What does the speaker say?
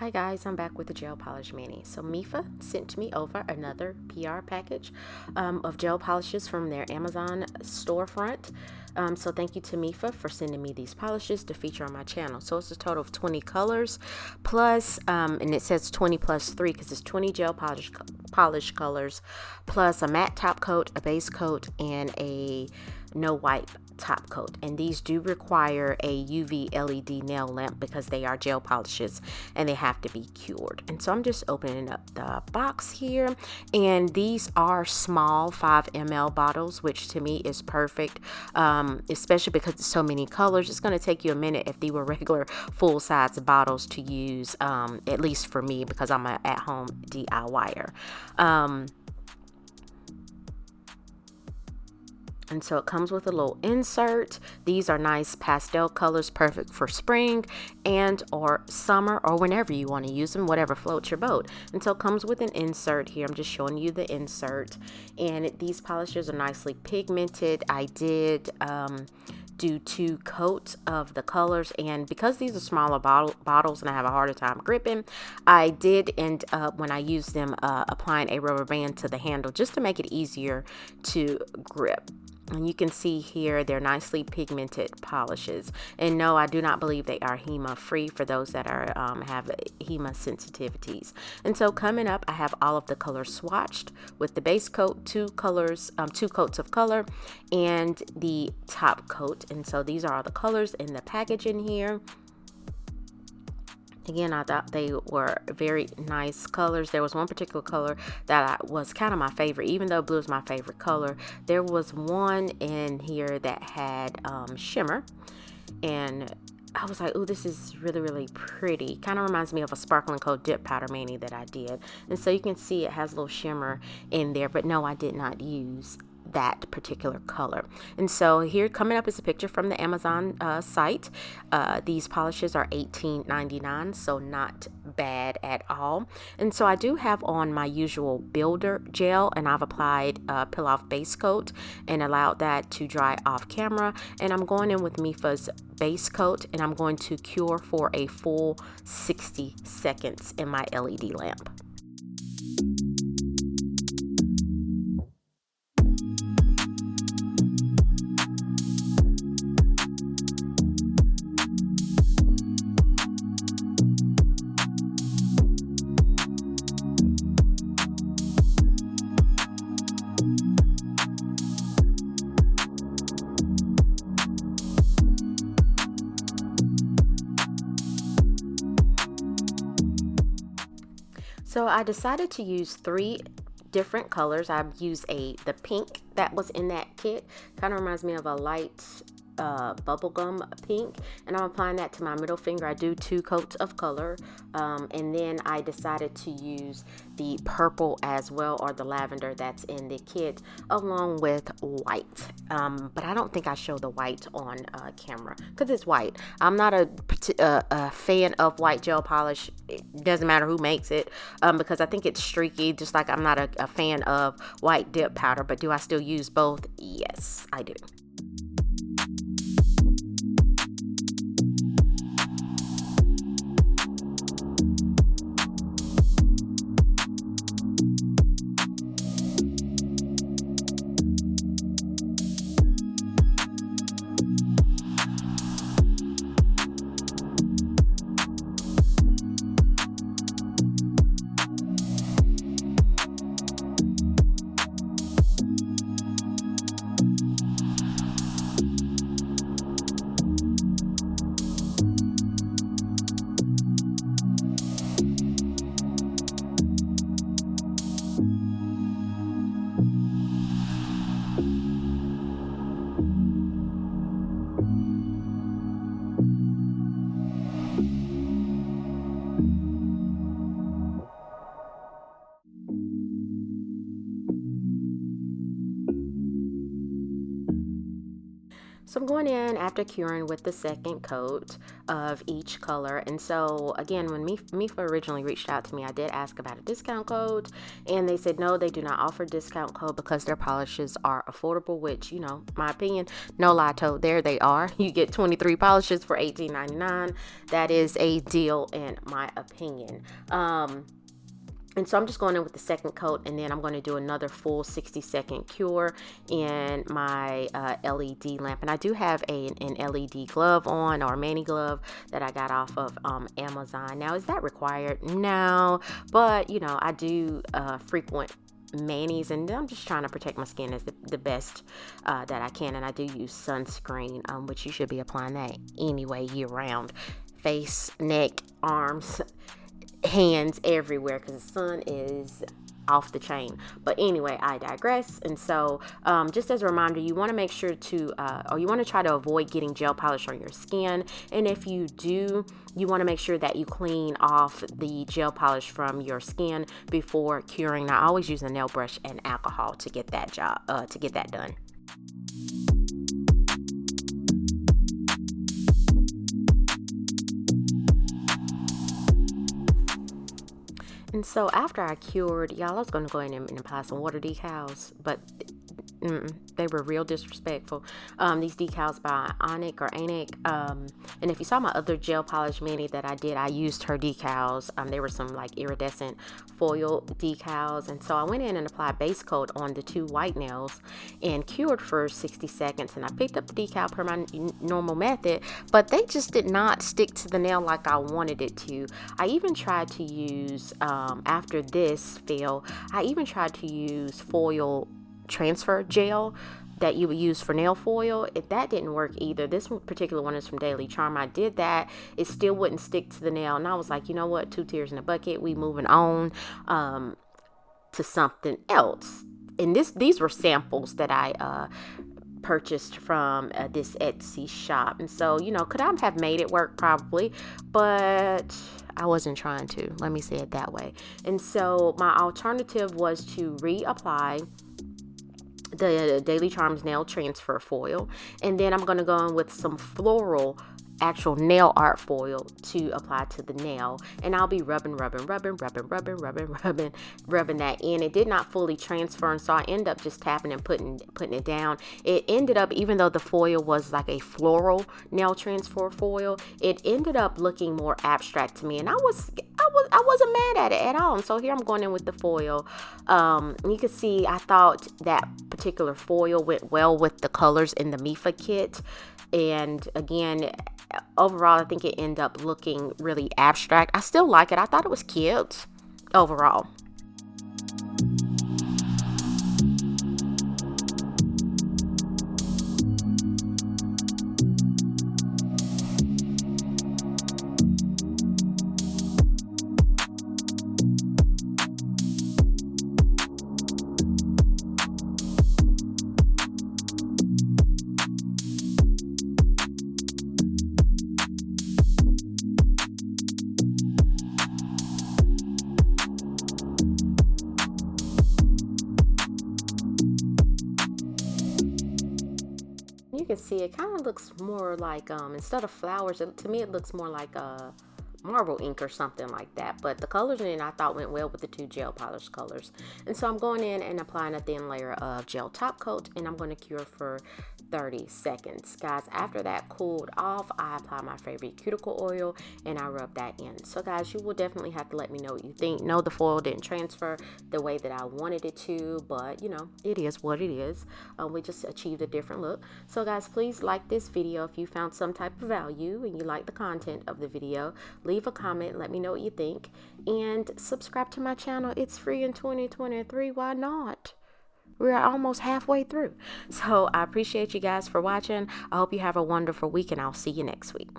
Hi guys, I'm back with the gel polish mini. So MEFA sent me over another PR package of gel polishes from their Amazon storefront. So thank you to MEFA for sending me these polishes to feature on my channel. So it's a total of 20 colors plus, and it says 20 plus 3 because it's 20 gel polish colors plus a matte top coat, a base coat, and a no wipe top coat. And these do require a UV LED nail lamp because they are gel polishes and they have to be cured. And so I'm just opening up the box here, and these are small 5 ml bottles, which to me is perfect, especially because it's so many colors. It's going to take you a minute if they were regular full-size bottles to use, at least for me, because I'm an at-home DIYer. And so it comes with a little insert. These are nice pastel colors, perfect for spring and or summer, or whenever you want to use them, whatever floats your boat. And so it comes with an insert here. I'm just showing you the insert. And these polishes are nicely pigmented. I did do 2 coats of the colors, and because these are smaller bottles and I have a harder time gripping, I did end up, when I used them, applying a rubber band to the handle just to make it easier to grip. And you can see here they're nicely pigmented polishes. And no, I do not believe they are HEMA free for those that are have HEMA sensitivities. And so coming up, I have all of the colors swatched with the base coat, 2 coats of color, and the top coat. And so these are all the colors in the package in here. Again, I thought they were very nice colors. There was one particular color that was kind of my favorite, even though blue is my favorite color. There was one in here that had shimmer, and I was like, oh, this is really, really pretty. Kind of reminds me of a sparkling coat dip powder mani that I did. And so you can see it has a little shimmer in there, but no, I did not use that particular color. And so here coming up is a picture from the Amazon site. These polishes are $18.99, so not bad at all. And so I do have on my usual builder gel, and I've applied peel off base coat and allowed that to dry off camera. And I'm going in with MEFA's base coat, and I'm going to cure for a full 60 seconds in my LED lamp. So I decided to use 3 different colors. I've used the pink that was in that kit. Kind of reminds me of a light bubblegum pink, and I'm applying that to my middle finger. I do 2 coats of color, and then I decided to use the purple as well, or the lavender that's in the kit, along with white. But I don't think I show the white on camera because it's white. I'm not a fan of white gel polish. It doesn't matter who makes it, because I think it's streaky, just like I'm not a fan of white dip powder. But do I still use both? Yes, I do. So I'm going in after curing with the second coat of each color. And so again, when MEFA originally reached out to me, I did ask about a discount code, and they said no, they do not offer discount code because their polishes are affordable, which, you know, my opinion, no lie told, there they are. You get 23 polishes for $18.99. That is a deal in my opinion. And so I'm just going in with the second coat, and then I'm going to do another full 60-second cure in my LED lamp. And I do have an LED glove on, or a mani glove that I got off of Amazon. Now, is that required? No, but you know, I do frequent manis, and I'm just trying to protect my skin as the best that I can. And I do use sunscreen, which you should be applying that anyway year round. Face, neck, arms, hands, everywhere, because the sun is off the chain. But anyway, I digress. And so just as a reminder, you want to make sure to or you want to try to avoid getting gel polish on your skin, and if you do, you want to make sure that you clean off the gel polish from your skin before curing. Now, I always use a nail brush and alcohol to get that done. And so after I cured, y'all, I was going to go in and apply some water decals, but they were real disrespectful. These decals by Onic or Anic. And if you saw my other gel polish mani that I did, I used her decals. They were some like iridescent foil decals. And so I went in and applied base coat on the two white nails and cured for 60 seconds. And I picked up the decal per my normal method, but they just did not stick to the nail like I wanted it to. I even tried to use, after this fail, I even tried to use foil transfer gel that you would use for nail foil. If that didn't work either, this particular one is from Daily Charm. I did that, it still wouldn't stick to the nail, and I was like, you know what, 2 tears in a bucket, we moving on to something else. And these were samples that I purchased from this Etsy shop. And so, you know, could I have made it work? Probably, but I wasn't trying to, let me say it that way. And so my alternative was to reapply the Daily Charms nail transfer foil, and then I'm going to go in with some floral actual nail art foil to apply to the nail, and I'll be rubbing that in. It did not fully transfer, and so I end up just tapping and putting it down. It ended up, even though the foil was like a floral nail transfer foil, it ended up looking more abstract to me, and I wasn't mad at it at all. And so here I'm going in with the foil. You can see I thought that particular foil went well with the colors in the MEFA kit, and again, overall, I think it ended up looking really abstract. I still like it. I thought it was cute overall. You can see it kind of looks more like, instead of flowers, to me it looks more like marble ink or something like that. But the colors in it I thought went well with the two gel polish colors. And so I'm going in and applying a thin layer of gel top coat, and I'm going to cure for 30 seconds. Guys, after that cooled off, I apply my favorite cuticle oil and I rub that in. So guys, you will definitely have to let me know what you think. No, the foil didn't transfer the way that I wanted it to, but you know, it is what it is. We just achieved a different look. So guys, please like this video if you found some type of value and you like the content of the video. Leave a comment, let me know what you think, and subscribe to my channel. It's free in 2023. Why not? We're almost halfway through. So I appreciate you guys for watching. I hope you have a wonderful week, and I'll see you next week.